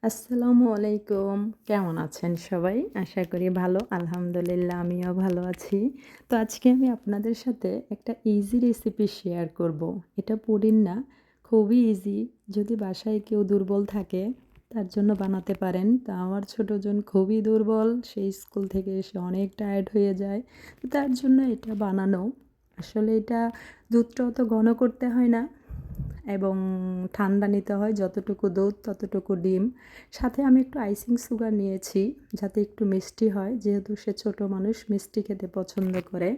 আসসালামু আলাইকুম। কেমন আছেন সবাই? আশা করি ভালো। আলহামদুলিল্লাহ আমিও ভালো আছি। তো আজকে আমি আপনাদের সাথে একটা ইজি রেসিপি শেয়ার করব। এটা পুডিং না, খুবই ইজি। যদি বাসায় কেউ দুর্বল থাকে তার জন্য বানাতে পারেন। তো আমার ছোটজন খুবই দুর্বল। সে স্কুল থেকে এসে অনেক টায়ার্ড হয়ে যায়। তো তার জন্য এটা বানানো। আসলে এটা দুধটা অত ঘন করতে হয় না। এবং ঠান্ডা নিতে হয়, যতটুকু দুধ ততটুকু ডিম। সাথে আমি একটু আইসিং সুগার নিয়েছি যাতে একটু মিষ্টি হয়, যেহেতু সে ছোট মানুষ মিষ্টি খেতে পছন্দ করে।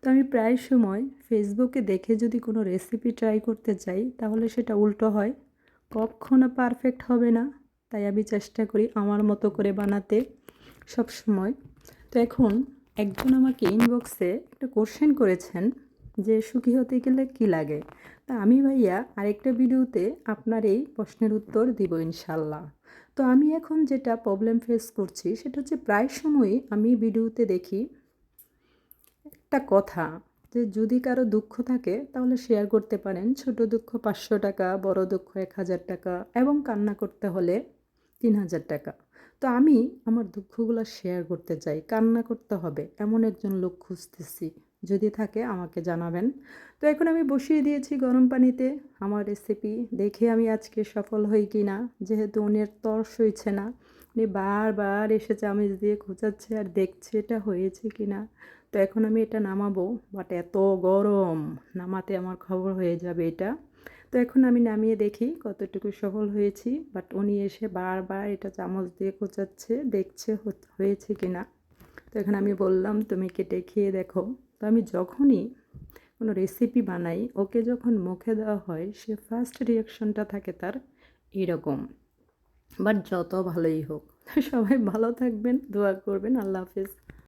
তো আমি প্রায় সময় ফেসবুকে দেখে যদি কোনো রেসিপি ট্রাই করতে চাই তাহলে সেটা উল্টো হয়, কখনো পারফেক্ট হবে না। তাই আমি চেষ্টা করি আমার মতো করে বানাতে সব সময়। তো এখন একজন আমাকে ইনবক্সে একটা কোশ্চেন করেছেন যে সুখী হতে গেলে কী লাগে। তা আমি ভাইয়া আরেকটা ভিডিওতে আপনার এই প্রশ্নের উত্তর দিব ইনশাল্লাহ। তো আমি এখন যেটা প্রবলেম ফেস করছি সেটা হচ্ছে প্রায় সময়ই আমি ভিডিওতে দেখি একটা কথা, যে যদি কারো দুঃখ থাকে তাহলে শেয়ার করতে পারেন। ছোট দুঃখ 500 টাকা, বড় দুঃখ 1000 টাকা এবং কান্না করতে হলে 3000 টাকা। তো আমি আমার দুঃখগুলো শেয়ার করতে চাই, কান্না করতে হবে এমন একজন লোক খুঁজতেছি। যদি থাকে আমাকে জানাবেন। তো এখন আমি বসিয়ে দিয়েছি গরম পানিতে আমার রেসিপি। দেখে আমি আজকে সফল হই কি না, যেহেতু উনি তর সইছে না। উনি বারবার এসে চামচ দিয়ে খোঁচাচ্ছে আর দেখছে এটা হয়েছে কি না। তো এখন আমি এটা নামাবো, বাট এত গরম, নামাতে আমার খবর হয়ে যাবে এটা। তো এখন আমি নামিয়ে দেখি কতটুকু সফল হয়েছি, বাট উনি এসে বারবার এটা চামচ দিয়ে খোঁচাচ্ছে, দেখছে হয়েছে কি না। তো এখন আমি বললাম তুমি কেটে খেয়ে দেখো। তো আমি যখনই কোনো রেসিপি বানাই, ওকে যখন মুখে দেওয়া হয় সে ফার্স্ট রিয়াকশনটা থাকে তার এরকম। বাট যত ভালোই হোক, সবাই ভালো থাকবেন, দোয়া করবেন। আল্লাহ হাফেজ।